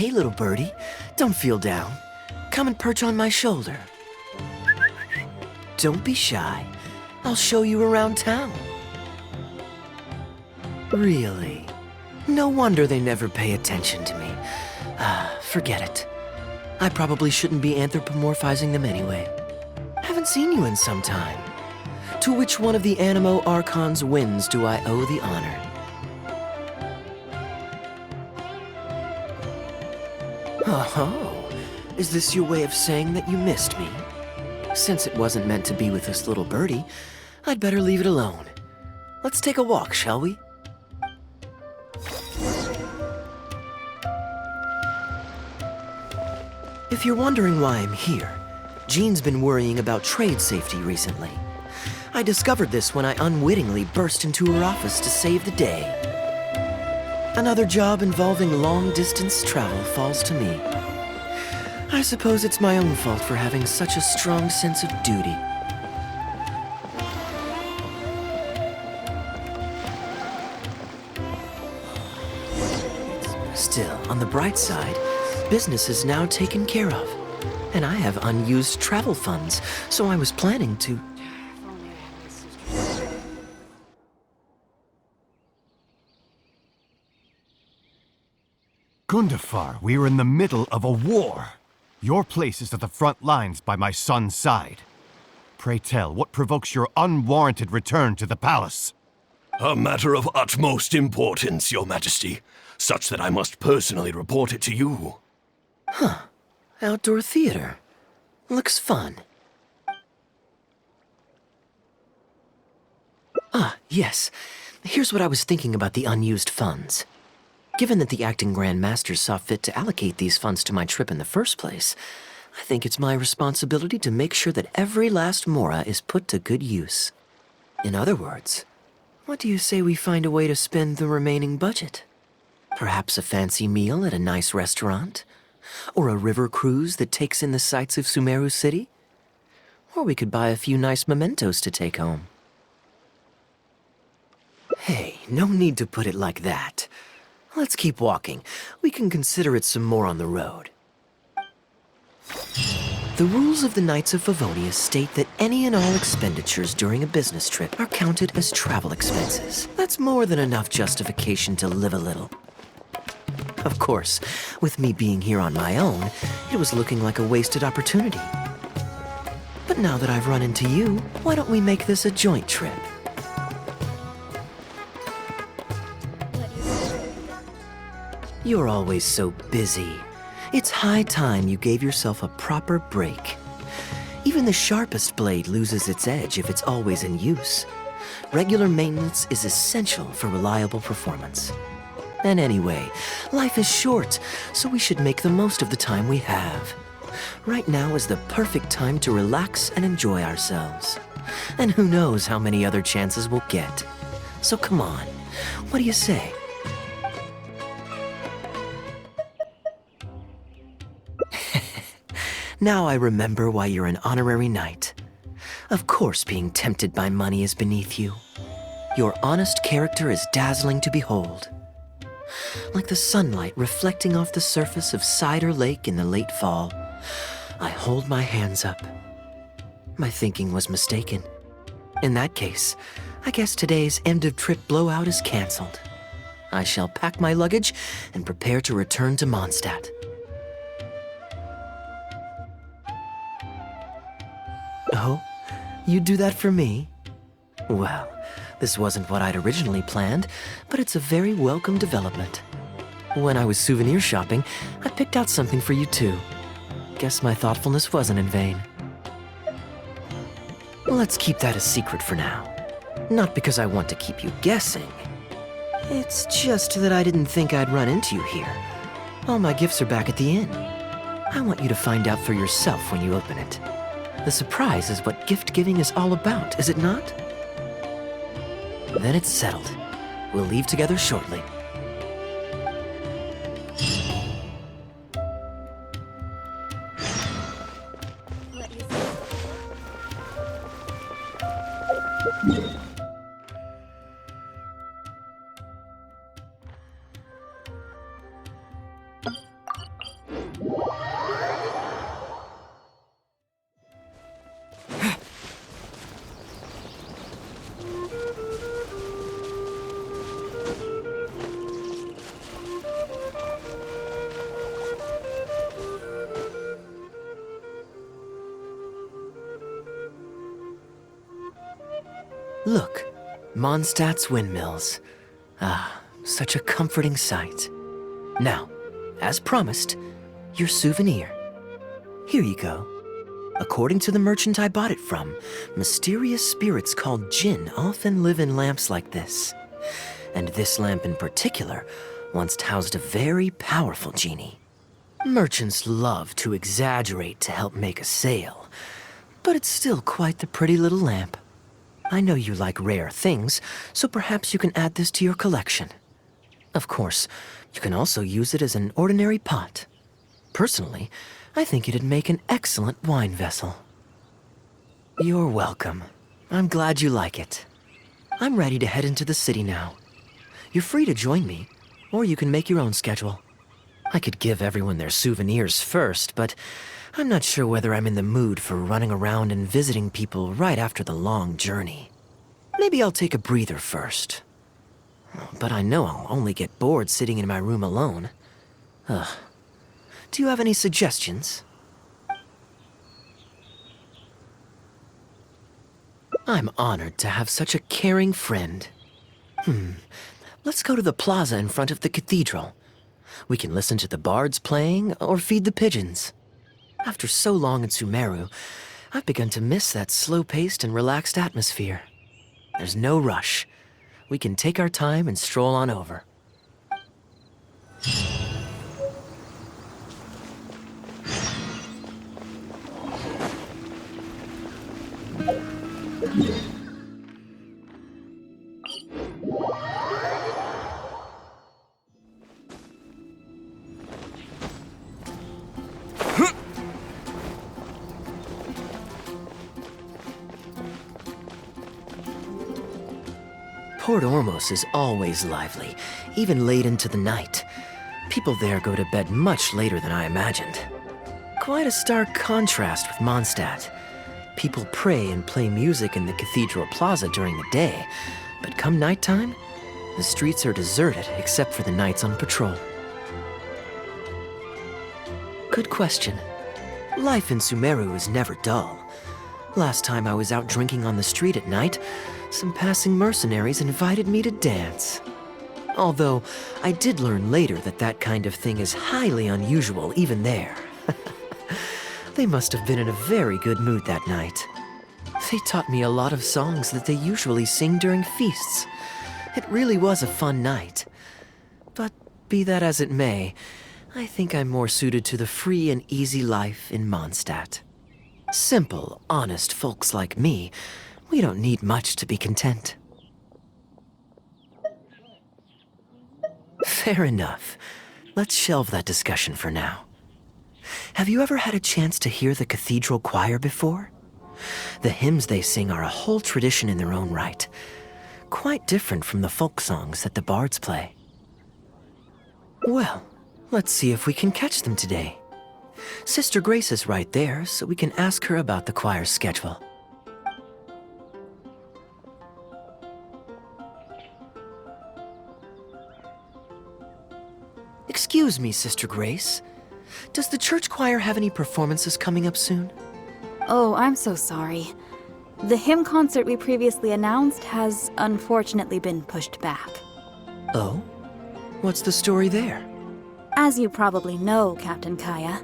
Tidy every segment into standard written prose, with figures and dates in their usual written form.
Hey, little birdie, don't feel down. Come and perch on my shoulder. Don't be shy. I'll show you around town. Really? No wonder they never pay attention to me. Forget it. I probably shouldn't be anthropomorphizing them anyway. Haven't seen you in some time. To which one of the Animo Archon's winds do I owe the honor? Oh, is this your way of saying that you missed me? Since it wasn't meant to be with this little birdie, I'd better leave it alone. Let's take a walk, shall we? If you're wondering why I'm here, Jean's been worrying about trade safety recently. I discovered this when I unwittingly burst into her office to save the day. Another job involving long-distance travel falls to me. I suppose it's my own fault for having such a strong sense of duty. Still, on the bright side, business is now taken care of. And I have unused travel funds, so I was planning to... Gundafar, we are in the middle of a war. Your place is at the front lines by my son's side. Pray tell, what provokes your unwarranted return to the palace? A matter of utmost importance, Your Majesty, such that I must personally report it to you. Huh. Outdoor theater. Looks fun. Yes. Here's what I was thinking about the unused funds. Given that the acting Grand Masters saw fit to allocate these funds to my trip in the first place, I think it's my responsibility to make sure that every last mora is put to good use. In other words, what do you say we find a way to spend the remaining budget? Perhaps a fancy meal at a nice restaurant? Or a river cruise that takes in the sights of Sumeru City? Or we could buy a few nice mementos to take home. Hey, no need to put it like that. Let's keep walking. We can consider it some more on the road. The rules of the Knights of Favonius state that any and all expenditures during a business trip are counted as travel expenses. That's more than enough justification to live a little. Of course, with me being here on my own, it was looking like a wasted opportunity. But now that I've run into you, why don't we make this a joint trip? You're always so busy. It's high time you gave yourself a proper break. Even the sharpest blade loses its edge if it's always in use. Regular maintenance is essential for reliable performance. And anyway, life is short, so we should make the most of the time we have. Right now is the perfect time to relax and enjoy ourselves. And who knows how many other chances we'll get. So come on, what do you say? Now I remember why you're an honorary knight. Of course being tempted by money is beneath you. Your honest character is dazzling to behold. Like the sunlight reflecting off the surface of Cider Lake in the late fall, I hold my hands up. My thinking was mistaken. In that case, I guess today's end-of-trip blowout is canceled. I shall pack my luggage and prepare to return to Mondstadt. Oh, you'd do that for me? Well, this wasn't what I'd originally planned, but it's a very welcome development. When I was souvenir shopping, I picked out something for you too. Guess my thoughtfulness wasn't in vain. Let's keep that a secret for now. Not because I want to keep you guessing. It's just that I didn't think I'd run into you here. All my gifts are back at the inn. I want you to find out for yourself when you open it. The surprise is what gift-giving is all about, is it not? Then it's settled. We'll leave together shortly. Look, Mondstadt's windmills. Ah, such a comforting sight. Now, as promised, your souvenir. Here you go. According to the merchant I bought it from, mysterious spirits called Jinn often live in lamps like this. And this lamp in particular once housed a very powerful genie. Merchants love to exaggerate to help make a sale, but it's still quite the pretty little lamp. I know you like rare things, so perhaps you can add this to your collection. Of course, you can also use it as an ordinary pot. Personally, I think it'd make an excellent wine vessel. You're welcome. I'm glad you like it. I'm ready to head into the city now. You're free to join me, or you can make your own schedule. I could give everyone their souvenirs first, but I'm not sure whether I'm in the mood for running around and visiting people right after the long journey. Maybe I'll take a breather first. But I know I'll only get bored sitting in my room alone. Ugh. Do you have any suggestions? I'm honored to have such a caring friend. Let's go to the plaza in front of the cathedral. We can listen to the bards playing or feed the pigeons. After so long in Sumeru, I've begun to miss that slow-paced and relaxed atmosphere. There's no rush. We can take our time and stroll on over. Port Ormos is always lively, even late into the night. People there go to bed much later than I imagined. Quite a stark contrast with Mondstadt. People pray and play music in the cathedral plaza during the day, but come nighttime, the streets are deserted except for the knights on patrol. Good question. Life in Sumeru is never dull. Last time I was out drinking on the street at night, some passing mercenaries invited me to dance. Although, I did learn later that that kind of thing is highly unusual even there. They must have been in a very good mood that night. They taught me a lot of songs that they usually sing during feasts. It really was a fun night. But be that as it may, I think I'm more suited to the free and easy life in Mondstadt. Simple, honest folks like me, we don't need much to be content. Fair enough. Let's shelve that discussion for now. Have you ever had a chance to hear the cathedral choir before? The hymns they sing are a whole tradition in their own right. Quite different from the folk songs that the bards play. Well, let's see if we can catch them today. Sister Grace is right there, so we can ask her about the choir's schedule. Excuse me, Sister Grace. Does the church choir have any performances coming up soon? Oh, I'm so sorry. The hymn concert we previously announced has unfortunately been pushed back. Oh? What's the story there? As you probably know, Captain Kaeya,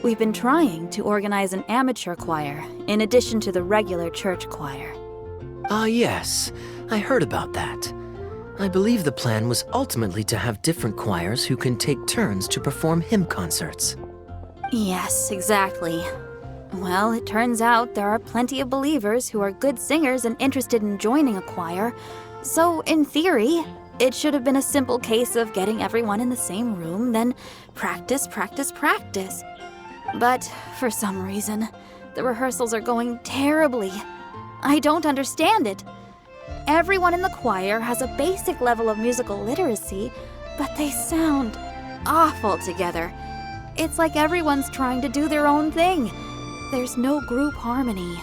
we've been trying to organize an amateur choir in addition to the regular church choir. Ah, yes. I heard about that. I believe the plan was ultimately to have different choirs who can take turns to perform hymn concerts. Yes, exactly. Well, it turns out there are plenty of believers who are good singers and interested in joining a choir, so in theory, it should have been a simple case of getting everyone in the same room, then practice, practice, practice. But for some reason, the rehearsals are going terribly. I don't understand it. Everyone in the choir has a basic level of musical literacy, but they sound awful together. It's like everyone's trying to do their own thing. There's no group harmony.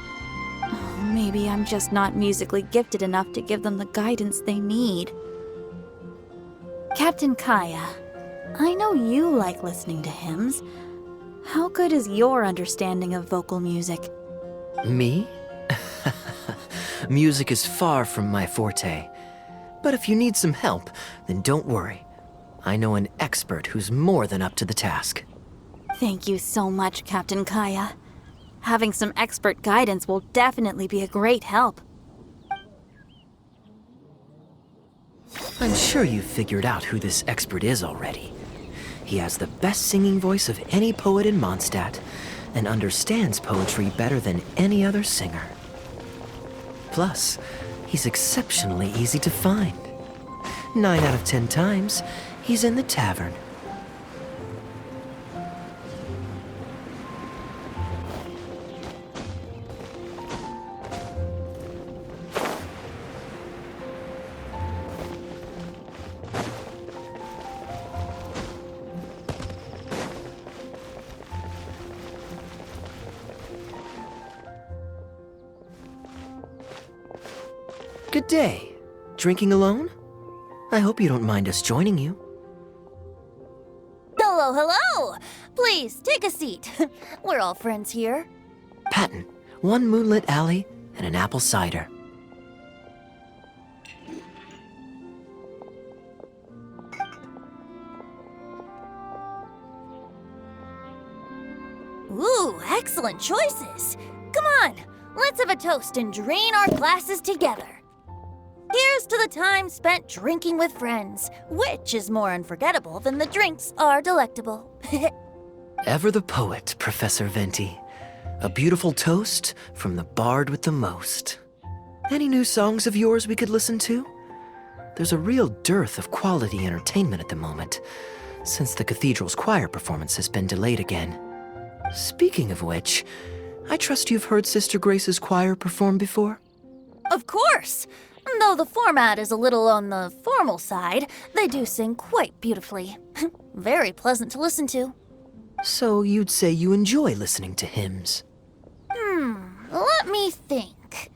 Oh, maybe I'm just not musically gifted enough to give them the guidance they need. Captain Kaeya, I know you like listening to hymns. How good is your understanding of vocal music? Me? Music is far from my forte. But if you need some help, then don't worry. I know an expert who's more than up to the task. Thank you so much, Captain Kaeya. Having some expert guidance will definitely be a great help. I'm sure you've figured out who this expert is already. He has the best singing voice of any poet in Mondstadt, and understands poetry better than any other singer. Plus, he's exceptionally easy to find. 9 out of 10 times, he's in the tavern. Good day. Drinking alone? I hope you don't mind us joining you. Hello, hello! Please, take a seat. We're all friends here. Patton, 1 moonlit alley and an apple cider. Ooh, excellent choices. Come on, let's have a toast and drain our glasses together. Here's to the time spent drinking with friends, which is more unforgettable than the drinks are delectable. Ever the poet, Professor Venti. A beautiful toast from the bard with the most. Any new songs of yours we could listen to? There's a real dearth of quality entertainment at the moment, since the cathedral's choir performance has been delayed again. Speaking of which, I trust you've heard Sister Grace's choir perform before? Of course! Though the format is a little on the formal side, they do sing quite beautifully. Very pleasant to listen to. So you'd say you enjoy listening to hymns? Let me think.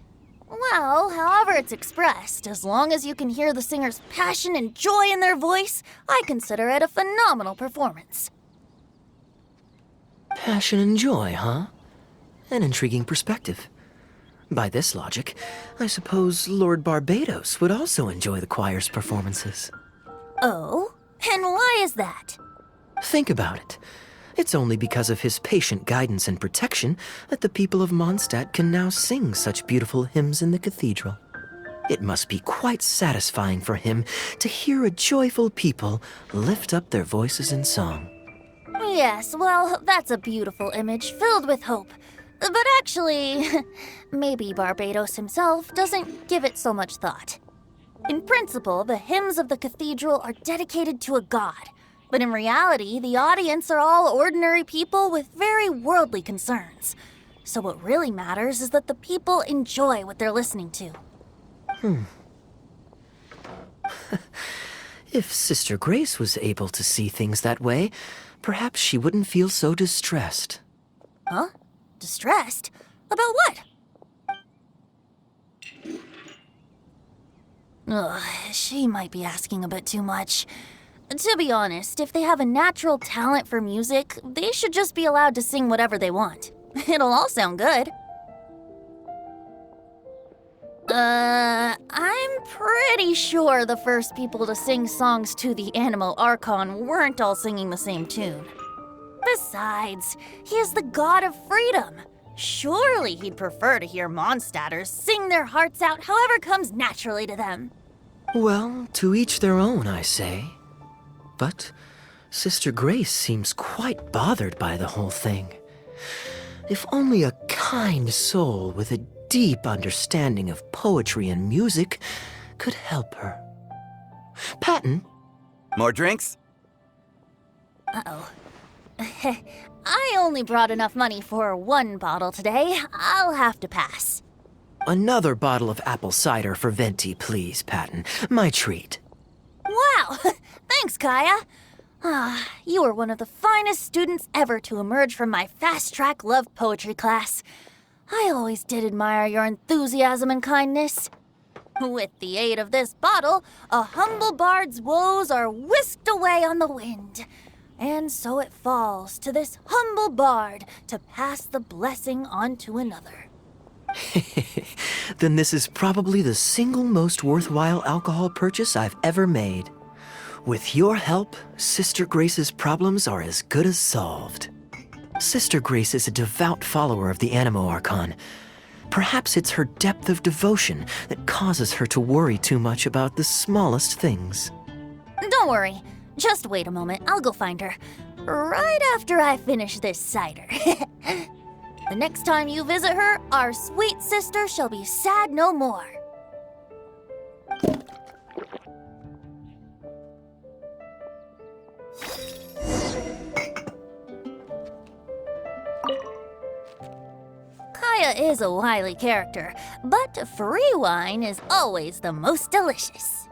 Well, however it's expressed, as long as you can hear the singer's passion and joy in their voice, I consider it a phenomenal performance. Passion and joy, huh? An intriguing perspective. By this logic, I suppose Lord Barbados would also enjoy the choir's performances. Oh? And why is that? Think about it. It's only because of his patient guidance and protection that the people of Mondstadt can now sing such beautiful hymns in the cathedral. It must be quite satisfying for him to hear a joyful people lift up their voices in song. Yes, well, that's a beautiful image filled with hope. But actually, maybe Barbados himself doesn't give it so much thought. In principle, the hymns of the cathedral are dedicated to a god. But in reality, the audience are all ordinary people with very worldly concerns. So what really matters is that the people enjoy what they're listening to. If Sister Grace was able to see things that way, perhaps she wouldn't feel so distressed. Huh? Distressed? About what? Ugh, she might be asking a bit too much. To be honest, if they have a natural talent for music, they should just be allowed to sing whatever they want. It'll all sound good. I'm pretty sure the first people to sing songs to the Animal Archon weren't all singing the same tune. Besides, he is the god of freedom. Surely he'd prefer to hear Mondstadters sing their hearts out however comes naturally to them. Well, to each their own, I say. But Sister Grace seems quite bothered by the whole thing. If only a kind soul with a deep understanding of poetry and music could help her. Patton? More drinks? Uh-oh. I only brought enough money for 1 bottle today. I'll have to pass. Another bottle of apple cider for Venti, please, Patton. My treat. Wow! Thanks, Kaeya. You are one of the finest students ever to emerge from my fast-track love poetry class. I always did admire your enthusiasm and kindness. With the aid of this bottle, a humble bard's woes are whisked away on the wind. And so it falls to this humble bard to pass the blessing on to another. Then this is probably the single most worthwhile alcohol purchase I've ever made. With your help, Sister Grace's problems are as good as solved. Sister Grace is a devout follower of the Animo Archon. Perhaps it's her depth of devotion that causes her to worry too much about the smallest things. Don't worry. Just wait a moment. I'll go find her. Right after I finish this cider. The next time you visit her, our sweet sister shall be sad no more. Kaeya is a wily character, but free wine is always the most delicious.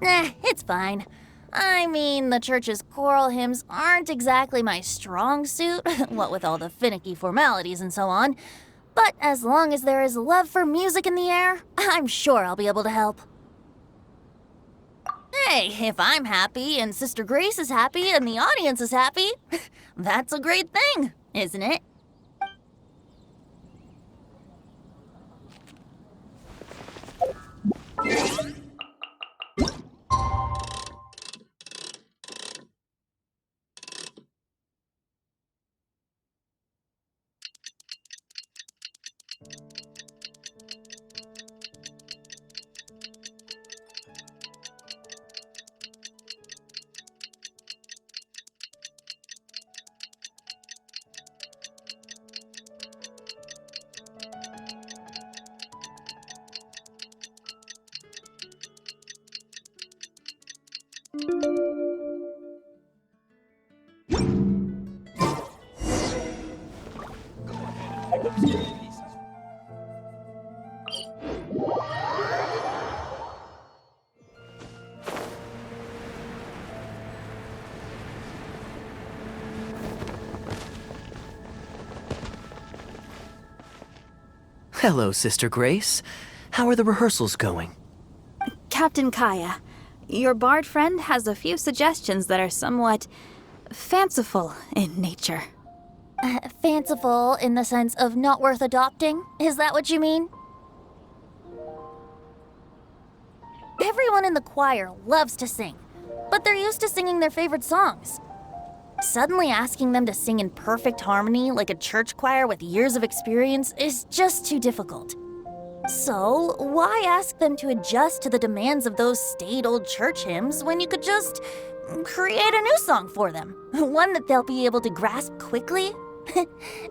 It's fine. I mean, the church's choral hymns aren't exactly my strong suit, what with all the finicky formalities and so on. But as long as there is love for music in the air, I'm sure I'll be able to help. Hey, if I'm happy and Sister Grace is happy and the audience is happy, that's a great thing, isn't it? Hello, Sister Grace. How are the rehearsals going? Captain Kaeya, your bard friend has a few suggestions that are somewhat fanciful in nature. Fanciful in the sense of not worth adopting? Is that what you mean? Everyone in the choir loves to sing, but they're used to singing their favorite songs. Suddenly asking them to sing in perfect harmony like a church choir with years of experience is just too difficult. So, why ask them to adjust to the demands of those staid old church hymns when you could just create a new song for them? One that they'll be able to grasp quickly?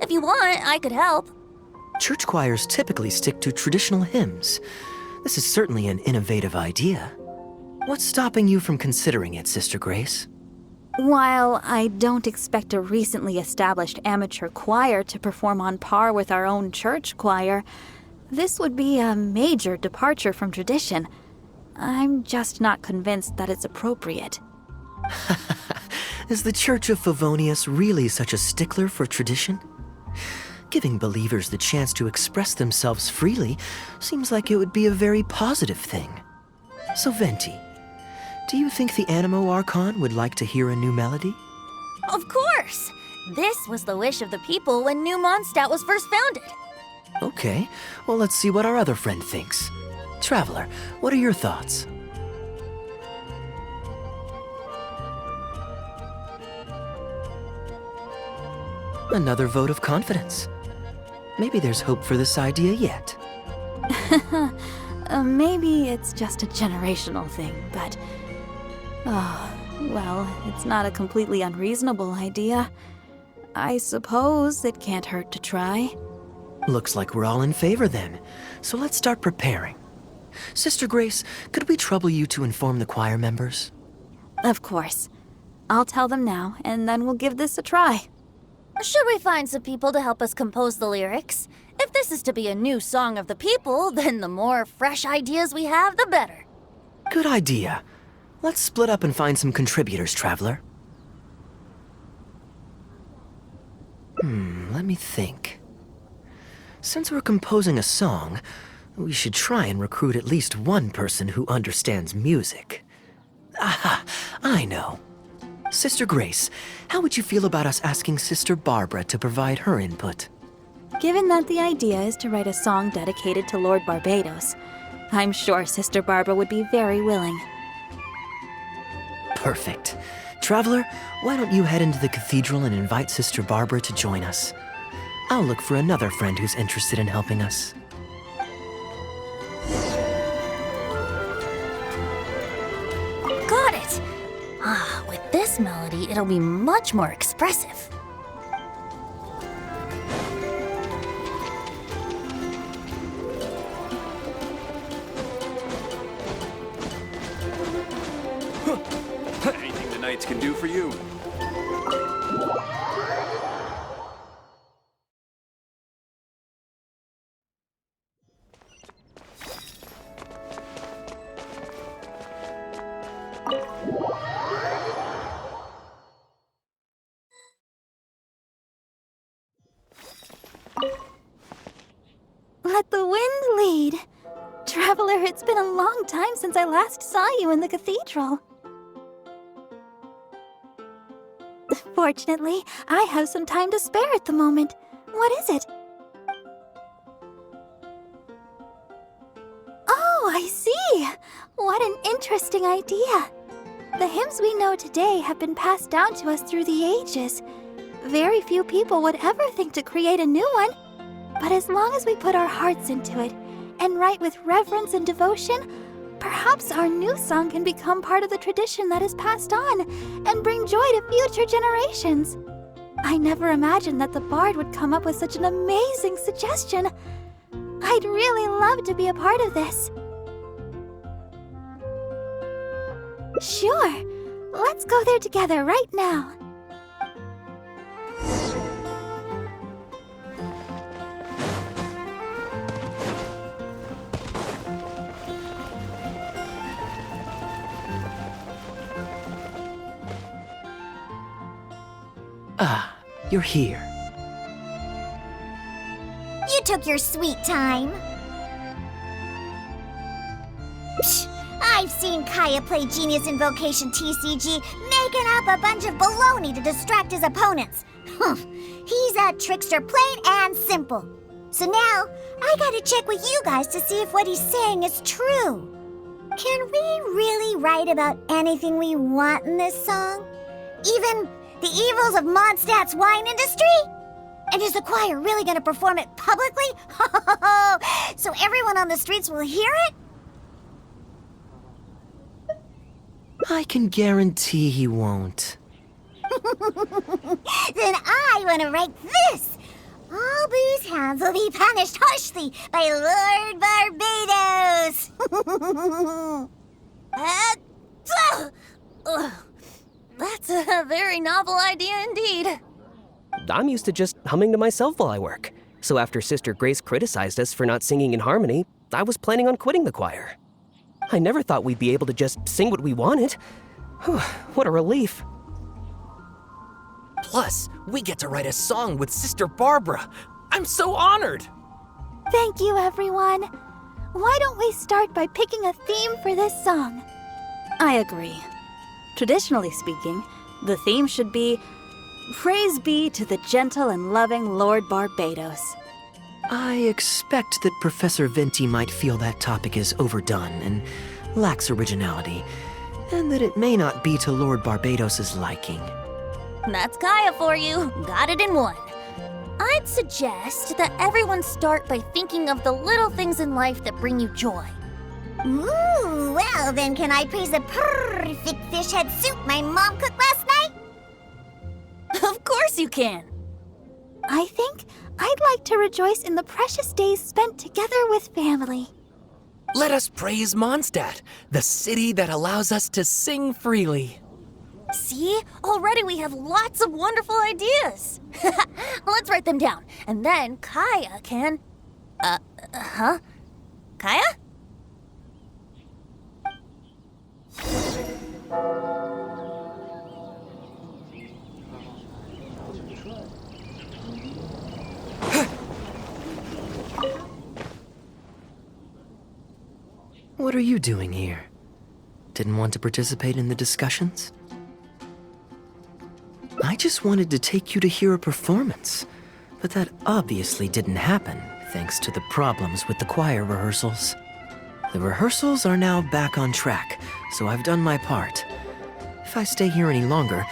If you want, I could help. Church choirs typically stick to traditional hymns. This is certainly an innovative idea. What's stopping you from considering it, Sister Grace? While I don't expect a recently established amateur choir to perform on par with our own church choir, this would be a major departure from tradition. I'm just not convinced that it's appropriate. Is the Church of Favonius really such a stickler for tradition? Giving believers the chance to express themselves freely seems like it would be a very positive thing. So Venti, do you think the Animo Archon would like to hear a new melody? Of course! This was the wish of the people when New Mondstadt was first founded. Okay, well let's see what our other friend thinks. Traveler, what are your thoughts? Another vote of confidence. Maybe there's hope for this idea yet. Maybe it's just a generational thing, but... Oh, well, it's not a completely unreasonable idea. I suppose it can't hurt to try. Looks like we're all in favor then, so let's start preparing. Sister Grace, could we trouble you to inform the choir members? Of course. I'll tell them now, and then we'll give this a try. Should we find some people to help us compose the lyrics? If this is to be a new song of the people, then the more fresh ideas we have, the better. Good idea. Let's split up and find some contributors, Traveler. Let me think. Since we're composing a song, we should try and recruit at least one person who understands music. Aha, I know. Sister Grace, how would you feel about us asking Sister Barbara to provide her input? given that the idea is to write a song dedicated to Lord Barbados, I'm sure Sister Barbara would be very willing. Perfect. Traveler, why don't you head into the cathedral and invite Sister Barbara to join us? I'll look for another friend who's interested in helping us. Got it! Ah, with this melody, it'll be much more expressive. Anything the knights can do for you. Let the wind lead. Traveler, it's been a long time since I last saw you in the cathedral. Fortunately, I have some time to spare at the moment. What is it? Oh, I see! What an interesting idea. The hymns we know today have been passed down to us through the ages. Very few people would ever think to create a new one. But as long as we put our hearts into it and write with reverence and devotion, perhaps our new song can become part of the tradition that is passed on and bring joy to future generations. I never imagined that the bard would come up with such an amazing suggestion. I'd really love to be a part of this. Sure. Let's go there together right now. Ah, you're here. You took your sweet time. Psh, I've seen Kaeya play Genius Invocation TCG, making up a bunch of baloney to distract his opponents. He's a trickster, plain and simple. So now, I gotta check with you guys to see if what he's saying is true. Can we really write about anything we want in this song? Even the evils of Mondstadt's wine industry? And is the choir really gonna perform it publicly? So everyone on the streets will hear it? I can guarantee he won't. Then I want to write this. All booze hounds will be punished harshly by Lord Barbados. That's a very novel idea indeed. I'm used to just humming to myself while I work. So after Sister Grace criticized us for not singing in harmony, I was planning on quitting the choir. I never thought we'd be able to just sing what we wanted. What a relief. Plus, we get to write a song with Sister Barbara. I'm so honored! Thank you, everyone. Why don't we start by picking a theme for this song? I agree. Traditionally speaking, the theme should be Praise be to the gentle and loving Lord Barbados. I expect that Professor Venti might feel that topic is overdone and lacks originality, and that it may not be to Lord Barbados's liking. That's Kaeya for you. Got it in one. I'd suggest that everyone start by thinking of the little things in life that bring you joy. Ooh, well then can I praise the perfect fish head soup my mom cooked last night? Of course you can. I think I'd like to rejoice in the precious days spent together with family. Let us praise Mondstadt, the city that allows us to sing freely. See? Already we have lots of wonderful ideas. Let's write them down, and then Kaeya can... Kaeya? What are you doing here? Didn't want to participate in the discussions? I just wanted to take you to hear a performance. But that obviously didn't happen, thanks to the problems with the choir rehearsals. The rehearsals are now back on track, so I've done my part. If I stay here any longer,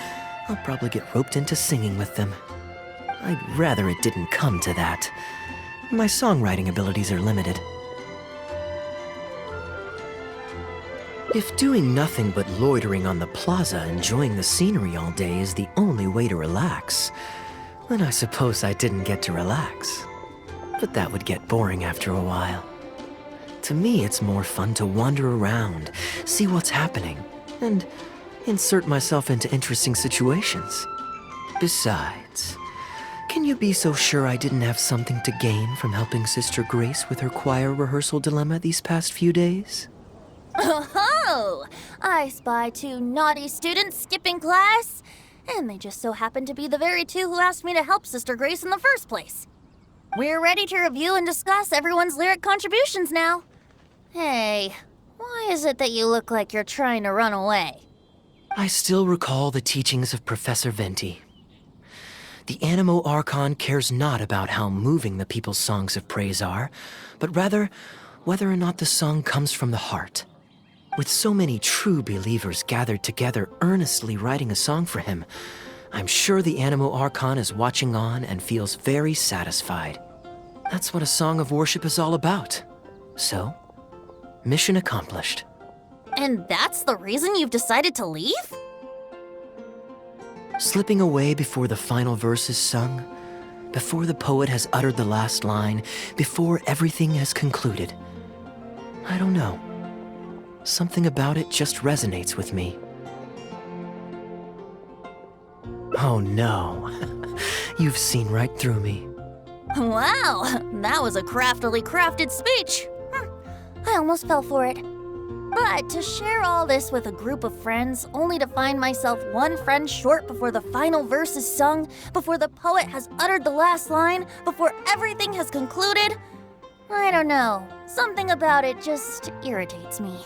I'll probably get roped into singing with them. I'd rather it didn't come to that. My songwriting abilities are limited. If doing nothing but loitering on the plaza enjoying the scenery all day is the only way to relax, then I suppose I didn't get to relax. But that would get boring after a while. To me, it's more fun to wander around, see what's happening, and insert myself into interesting situations. Besides, can you be so sure I didn't have something to gain from helping Sister Grace with her choir rehearsal dilemma these past few days? Oh, I spy 2 naughty students skipping class, and they just so happen to be the very 2 who asked me to help Sister Grace in the first place. We're ready to review and discuss everyone's lyric contributions now. Hey, why is it that you look like you're trying to run away? I still recall the teachings of Professor Venti. The Animo Archon cares not about how moving the people's songs of praise are, but rather whether or not the song comes from the heart. With so many true believers gathered together earnestly writing a song for him, I'm sure the Animo Archon is watching on and feels very satisfied. That's what a song of worship is all about. So, mission accomplished. And that's the reason you've decided to leave? Slipping away before the final verse is sung, before the poet has uttered the last line, before everything has concluded. I don't know. Something about it just resonates with me. Oh no. You've seen right through me. Wow, that was a craftily crafted speech. I almost fell for it. But to share all this with a group of friends, only to find myself one friend short before the final verse is sung, before the poet has uttered the last line, before everything has concluded, I don't know. Something about it just irritates me.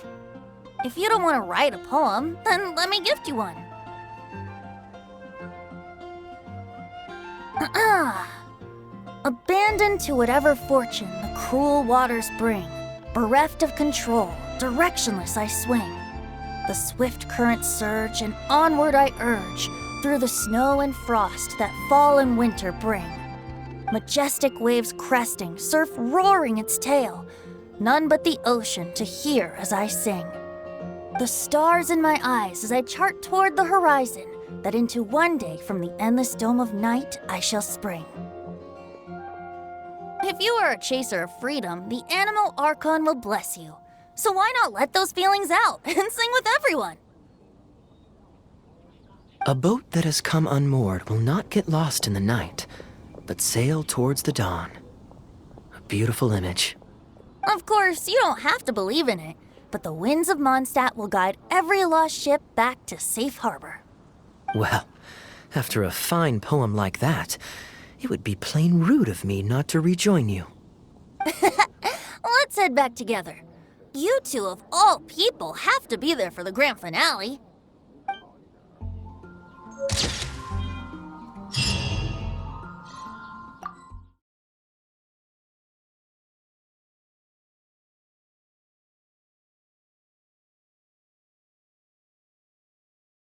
If you don't want to write a poem, then let me gift you one. Abandoned to whatever fortune the cruel waters bring, bereft of control, directionless I swing. The swift currents surge, and onward I urge, through the snow and frost that fall and winter bring. Majestic waves cresting, surf roaring its tail, none but the ocean to hear as I sing. The stars in my eyes as I chart toward the horizon, that into one day from the endless dome of night I shall spring. If you are a chaser of freedom, the Animo Archon will bless you. So why not let those feelings out and sing with everyone? A boat that has come unmoored will not get lost in the night, but sail towards the dawn. A beautiful image. Of course, you don't have to believe in it, but the winds of Mondstadt will guide every lost ship back to safe harbor. Well, after a fine poem like that, it would be plain rude of me not to rejoin you. Let's head back together. You 2 of all people have to be there for the grand finale.